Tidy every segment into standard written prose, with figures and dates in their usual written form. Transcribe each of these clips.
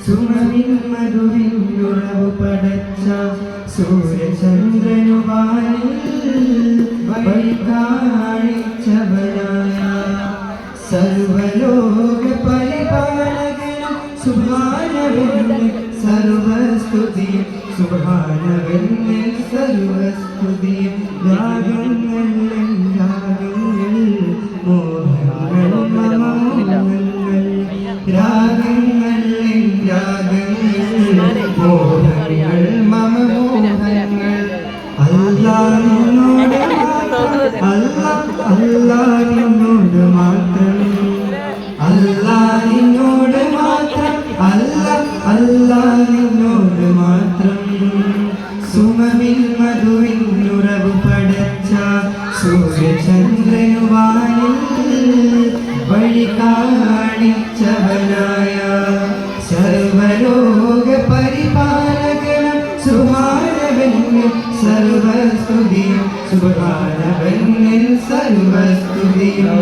സുമവിൻ മധുവിനുറവു പടച്ച സൂര്യചന്ദ്രനുവാനിൽ വഴി കാണിച്ചവനായ സർവലോക പരിപാലകനും സുബ്ഹാനവൻ സർവസ്തുതിയും സുബ്ഹാനവൻ സർവസ്തുതിയും രാഗങ്ങൾ മോഹങ്ങൾ മമോഹങ്ങൾ രാഗങ്ങൾ മോഹങ്ങൾ മമോഹങ്ങൾ അല്ലാഹുവിനോട് അല്ലാഹുവിനോട് മാത്രം അല്ലാഹുവിനോട് മാത്രം അല്ലാഹുവിനോട് മാത്രം സുമവിൽ മധുവിനുറവു പടച്ച സൂര്യചന്ദ്രനുവാനിൽ വഴി കാണിച്ചവനായ സർവലോക പരിപാലകനും സുബ്ഹാനവൻ സർവസ്തുതിയും സുബ്ഹാനവൻ സർവസ്തുതിയും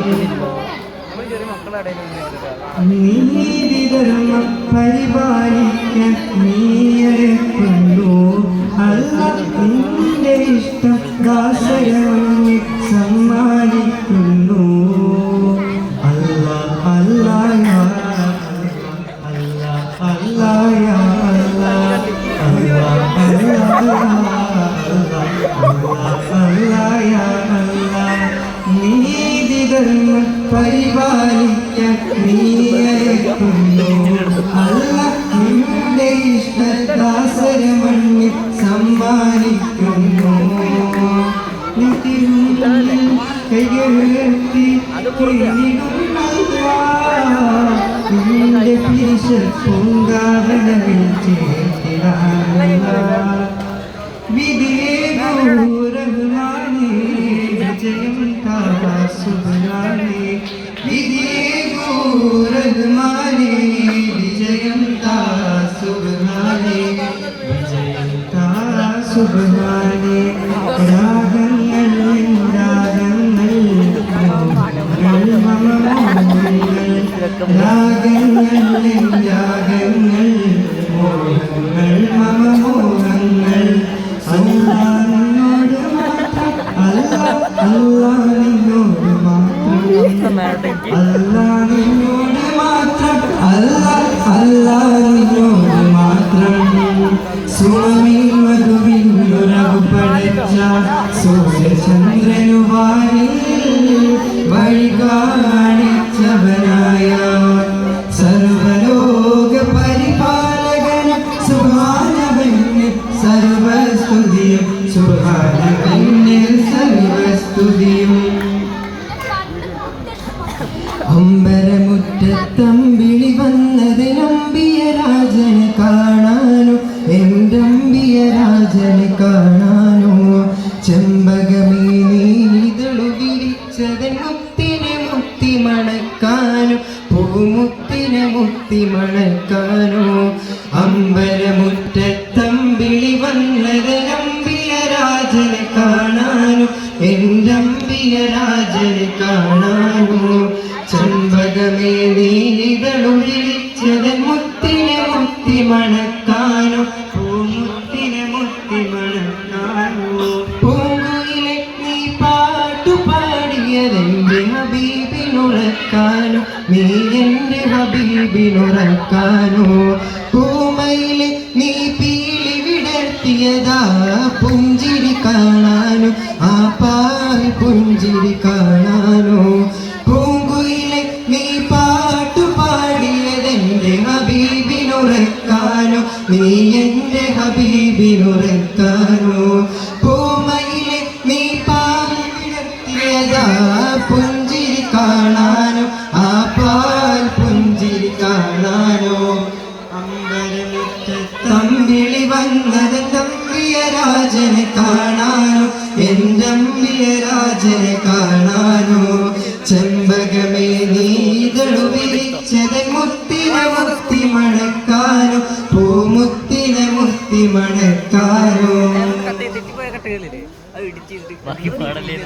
നീതിധർമ്മം പരിപാലിക്കാൻ നീയരക്കുന്നു അല്ലാഹുവിന്റെ ഇഷ്ടം ദാസരവനെ സമ്മാനിക്കുന്നു നീതിധർമ്മം പരിപാലിക്കാൻ നീയരക്കുന്നു അല്ലാഹുവിന്റെ ഇഷ്ടദാസരമണ്ണി സമ്മാനിക്കുന്നു കൈകേർത്തി നിന്റെ പിരിശ പൊങ്കാവനവിൽ ചേർത്തിടാനുള്ള വിധിയേകോരഹ്മാനേ വിജയം താസുബാനേ വിധിയേകോരഹ്മാനേ വിജയം താസുബാനേ വിജയം താസുബാനേ രാഗങ്ങൾ രാഗങ്ങൾ രാഗങ്ങൾ രാഗങ്ങൾ മോഹങ്ങൾ മമോഹങ്ങൾ അല്ലാഹുവിനോട് മാത്രം അല്ലാഹുവിനോട് മാത്രം അല്ലാഹുവിനോട് മാത്രം അല്ലാഹുവിനോട് മാത്രം സുമവിൻ മധുവിനുറവു പടച്ച സൂര്യചന്ദ്രനുവാനിൽ വഴി കാണിച്ചവനായ സർവലോക പരിപാലകൻ സുബ്ഹാനവൻ സർവസ്തുതിയും സുബ്ഹാനവൻ സർവസ്തുതിയും അമ്പരമുറ്റത്തമ്പിളി വന്നത് നമ്പിയ രാജനെ കാണാനോ എന്തമ്പിയ രാജനെ കാണാനോ ചെമ്പകമേ നീതളു വിരിച്ചതൻ മുത്തിനെ മുത്തി മണക്കാനോ പൂമുത്തിനെ മുത്തി മണക്കാനോ അമ്പരമുറ്റത്തമ്പിളി വന്നത് നമ്പിയ രാജനെ കാണാനോ എന്തമ്പിയ രാജനെ കാണാനോ ചെമ്പകമേ നീതളു വിരിച്ചതൻ മുത്തിനെ മുത്തി മണക്കാനോ പൂമുത്തിനെ മുത്തി മണക്കാനോ പൂങ്കുയിലെ നീ പാട്ടുപാടിയതെന്റെ ഹബീബിനുറക്കാനോ നീ എന്റെ ഹബീബിനുറക്കാനോ പൂമയിലെ നീ പീലി വിടർത്തിയതാ പുഞ്ചിരി കാണാനോ ആ പാൽ പുഞ്ചിരി കാണാനോ പൂങ്കുയിലെ നീ പാട്ടുപാടിയതെന്റെ ഹബീബിനുറക്കാനോ നീ എന്റെ ഹബീബിനുറക്കാനോ പൂമയിലെ നീ പാൽ വിടർത്തിയതാ പുഞ്ചിരി കാണാനോ ആ പാൽ പുഞ്ചിരി കാണാനോ അമ്പരമുറ്റത്തമ്പിളി വന്നത് നമ്പിയ രാജനെ കാണാനോ എന്തമ്പിയ രാജനെ കാണാനോ ചെമ്പകമേ നീതളു വിരിച്ചതൻ മുത്തിനെ മുത്തി മണക്കാനോ പൂമുത്തിനെ മുത്തി മണക്കാനോ ബാക്കി പാടല്ലേ